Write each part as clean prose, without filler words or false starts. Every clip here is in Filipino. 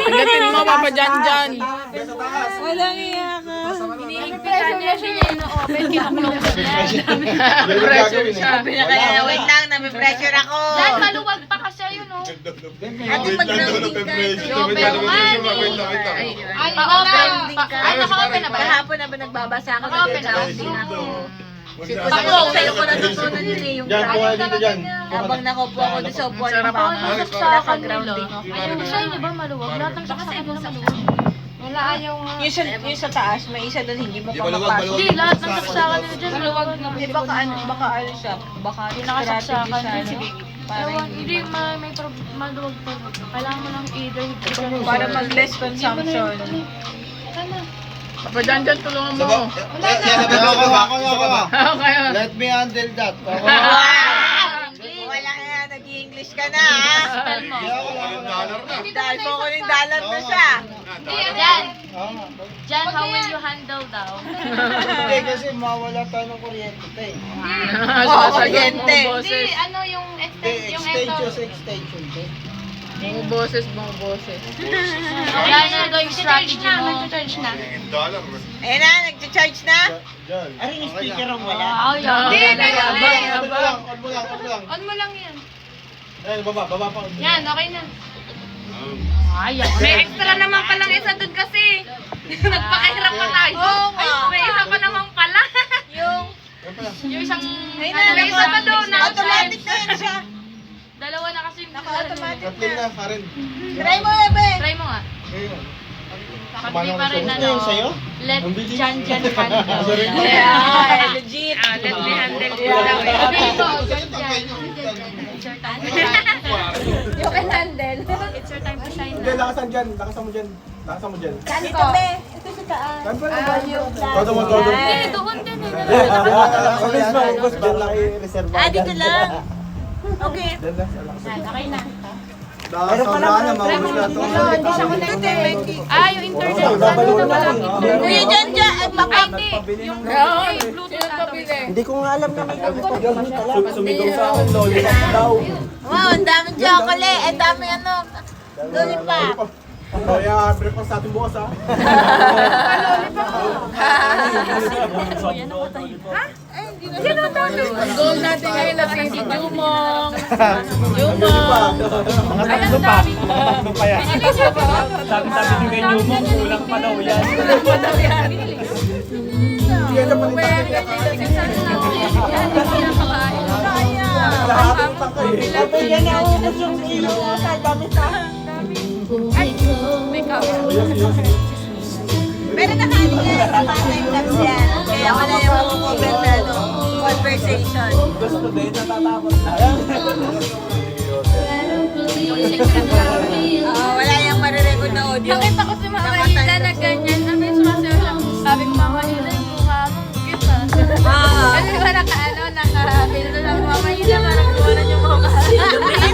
Pagdating mo, Papa Janjan. Walang iya ka. Iniimpitan niya siya yung open. Kinukulong niya. Pressure siya. Kaya wait lang, namin-pressure ako. Dahil maluwag pa kasi yun, oh. Ate, mag-grounding ka. Ay, pa-open. Ay, naka-open na ba? Kahapon na ba nagbabasa ako? Naka-open na. Grounding ako. Pa-close. Sa'yo ko natutunan yun eh, yung grounding. Habang nakupo ako doon sa upuan ng mama, naka-grounding ako. Ayun, sa inyo ba maluwag? Lahat ng saksakan mo maluwag. Wala, ayaw nga. Yung sa taas, may isa doon hindi mo pa mapasok. Hindi, lahat ng saksakan nila dyan maluwag na. Eh, baka ano siya, baka Hindi nakasaksakan strategy din. siya, no? Parang Ewan, hindi may maluwag pa. Kailangan mo lang either. para mag-less consumption. Papa Janjan, tulungan mo. Okay. Let me handle that. Wala kaya, nag-i-English ka na, ha? Spell mo. Dahil mo ko ng dollar na siya. Jan, Jan, how will you handle daw? Hindi kasi mawala tayo ng kuryente tayo. Kuryente. Hindi, ano yung Extension to. Mga boses, mga boses. Yan na daw yung strategy mo. Ayun na, nag-charge na? Diyan. Ano yung speaker ang wala? Ay, hindi, On mo lang. on mo lang yan. Ayun, baba pa. Yan, okay na. Ayan. May extra naman palang isa dun kasi. Nagpakahirap pa tayo. Oo nga. May isa pa naman pala. Yung isang, Ayun may isa pa doon. automatic na yan siya. Dalawa na kasi yung Naka-automatic Katlin na. na, Karen. Try mo, Ebe. Try mo nga. Ayun. Hindi pa rin Gusto yung sa'yo? Let Ang bilis. Jan handle. Yeah, legit. Let me handle it. You can handle. It's your time to shine Hindi, now. lakasan dyan. Lakasan mo dyan. Dito, Be. Ito sa taas. Todo mo, todo. Hindi, doon din. Dito lang. Okay. Okay na. Pero pala, mahuli na ito. Ah, yung internet. Ano na pala? Kuya Jan, Ay, hindi. Yung Bluetooth natin. Hindi ko nga alam na may sumigaw sa akin, lollipop daw. Wow, ang daming chocolate. Ang daming ano. Lollipop. Kaya, breakfast natin bukas ha. Ang goal natin ngayon na si Jumong. Jumong. Mga tatlo pa. Mga tatlo pa yan. Sabi nyo kay Jumong, kulang pa daw yan. Yan na ubos yung kilo mo sa dami sa. Pero nakaano yan, part-time labs yan. Kaya wala yung cover na ano, conversation. Gusto din, natatakot na. Wala yung marirecord na audio. Nakita ko si Mama Hila na ganyan. Sabi ko, Mama Hila, yung mukha mo, kita. Kasi ba naka-bildo lang Mama Hila, parang gumanan yung mukha.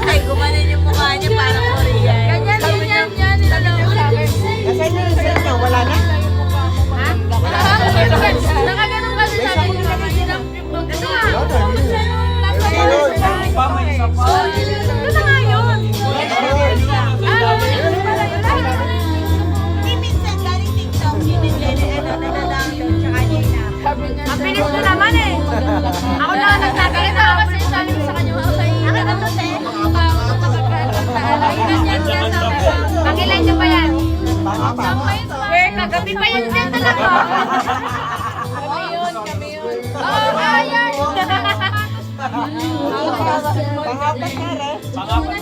Ay, gumanan yung mukha niya parang Korean. Ganyan, yan. Nilalang ko sa akin. Nasaan yung result niya? Wala na? Ha? Nakaganon kasi sabi ni Mama Hila. Ito nga. Pa, may isa pa. Ito na nga yun. Hindi minsan, galing TikTok, yun yung nila-download, tsaka niya ina. Ang bilis mo naman eh. Ako na nagtagalita kasi sabi ko sa kanya, ako sa iyo. Ano to, te? Pakilan niyo pa yan. Kagabi pa yan dyan talaga. Kami yun. Oo, ayan. Pangapat na rin. Pangalawa.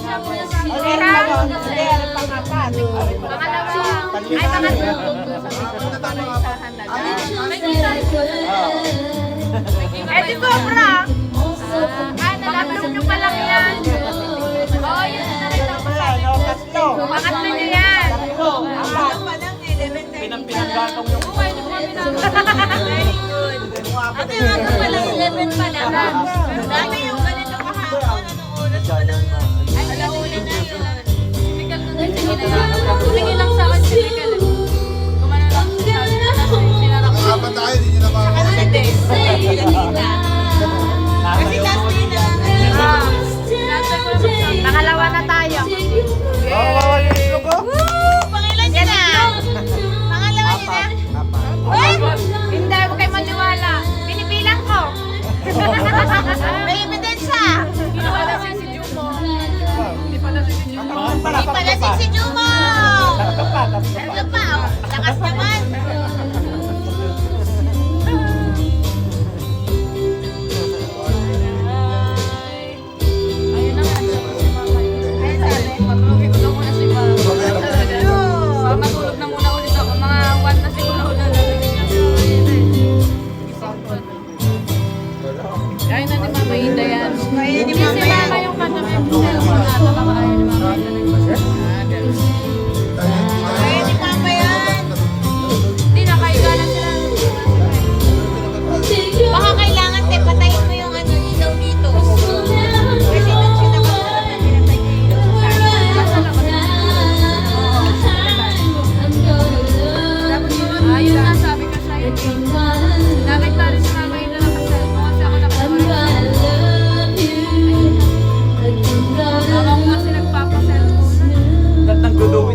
Ay, pangatlo. Eh, di sobra. Nalablo nyo pa lang yan. Oo, yun na rin ako. Pangatlo nyo yan. Pinanggatong yung Very good. At yung ako pala 11 pa lang. Dami yung ganito kahapon. Anong oras pa lang? Ay, alauna na yun. Tumingin lang sa akin si Miguel. Kumano lang siya sa akin. Sinara ko. Apat tayo, hindi nyo na mga Kasi last day na lang. Pangalawa na tayo. yung itlog ko. Woo!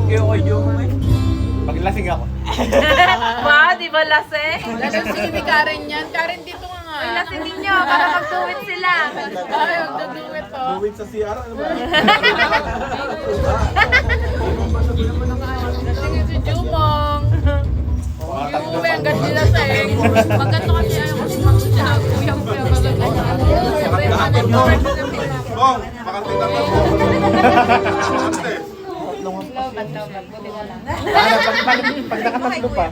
kayo kay Jumong eh. Paglasing ako. Ba, di ba lasing? Lalasingin ni Karen yan. Karen, dito ka nga. Lasingin nyo para magtuwid sila. Ay, magduduwit to. Duwin sa CR, ano ba? Lasingin si Jumong. Uuwi ang ganda lasing. Magkano kasi ayaw kasi siya. Kuyang kaya Bong, makakita mo. Ante. Pag nakatatlo pa.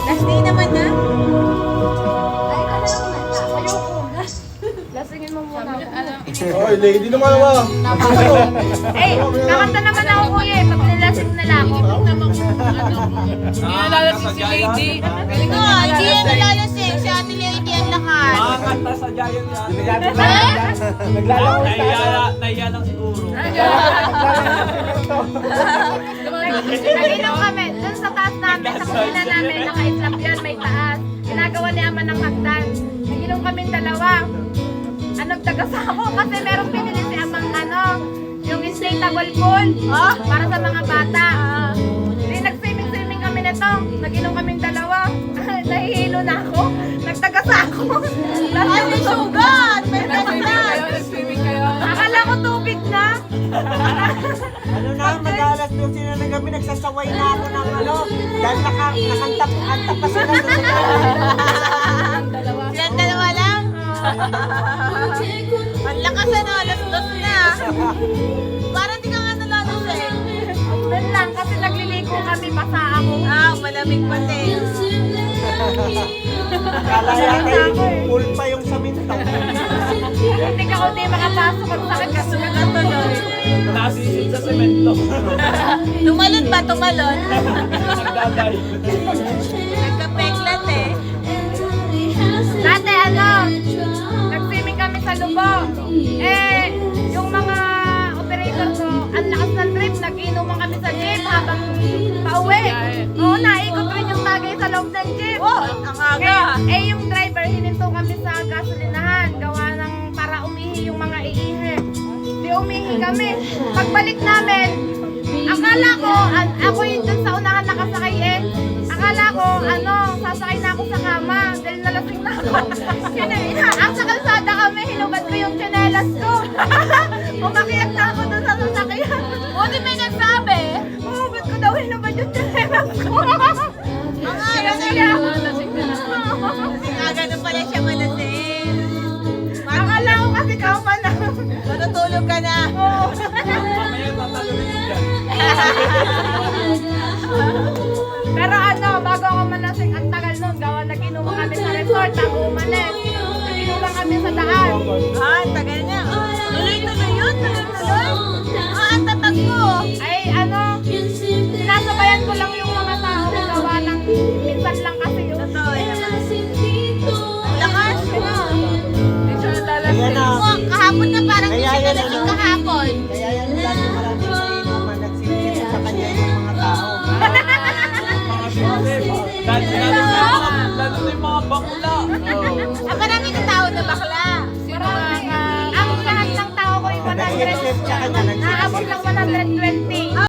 Last day naman na. Lasingin mo muna. Oy, lady naman naman. Eh, kakanta naman ako kuya eh. Pag nilasing na lang ako. Hindi nalalasing si Lady. Galing No, hindi yan nalalasing. Si Ate Lady ang lakas. Makakanta sa Giant yan. Naglalaro sa Nahiya lang siguro. Naginom kami. Dun sa taas namin, sa kusina namin, naka-islap yun, may taas. Ginagawa ni Ama ng hagdan. Naginom kami dalawa. Nagtagas ako kasi meron pinili si Amang yung inflatable pool para sa mga bata. Di nag-swimming kami nito. Naginom kami dalawa. Nahihilo na ako. Nagtagas ako. Ay, may sugat! May Nag-swimming tagas! kayo, nag-swimming kayo. Akala ko tubig na. Ano na, mag-alas 12 na lang kami, nagsasaway na ako ng ano, dahil nakantap pa sila doon sa Silang dalawa lang? Ang lakas ano, alas 2 na. Parang di ka nga nalalasing. Doon lang kasi nagliligo kami, basa ako. Ah, malamig pati. Kala kay full pa yung saminto. Hindi ka hindi makapasok ang sakit kasi Natuloy. Nasisid sa semento. Tumalon ba? Tumalon? Nagdaday. Nagka-peklat eh. Dati nag-swimming kami sa Lubong. Eh, yung mga operator ko, ang lakas ng trip, nag-inuman kami sa jeep habang pauwi. Oo, naikot rin yung tagay sa loob ng jeep. Oh, ang aga. Yung driver, hininto kami sa gasolinahan. Gawa ng para umihi yung mga iihi. Di umihi kami. Pagbalik namin, akala ko, ako yung dun sa unahan nakasakay eh. Akala ko, sasakay na ako sa kama dahil nalasing na ako. Sa kalsada kami, hinubad ko yung tsinelas ko. Umakiyak na ako dun sa sasakyan. Buti may nagsabi. Ba't ko daw hinubad yung tsinelas ko? Ang aga na Kaya, ganun pala siya malasing. akala ko kasi kama na. Matutulog ka na. Oo. Mamaya tatalunin ko dyan. Pero bago ako malasing, ang tagal nun, gawa nag-inuman kami sa resort, ako umalis. Nag-inuman kami sa daan. Ah, ang tagal niya. Tuloy-tuloy yun. Tuloy-tuloy. Ah, ang tatag mo. Ay, sinasabayan ko lang yung mga tao, gawa ng minsan lang kasi yun. Totoo naman. Ang lakas. Hindi siya nalalasing. Kaya na, Oh, kahapon na parang hindi Kaya siya yan, nalasing kahapon. kaya yan lagi marami sa inuman, nagsisilip sa kanya yung mga tao. Mga sisip. Lalo na yung mga bakla. Ang marami na tao na bakla. Sino nga nga? Ang lahat ng tao ko yung Nag-accept siya kanya, 120. Naabot ng 120.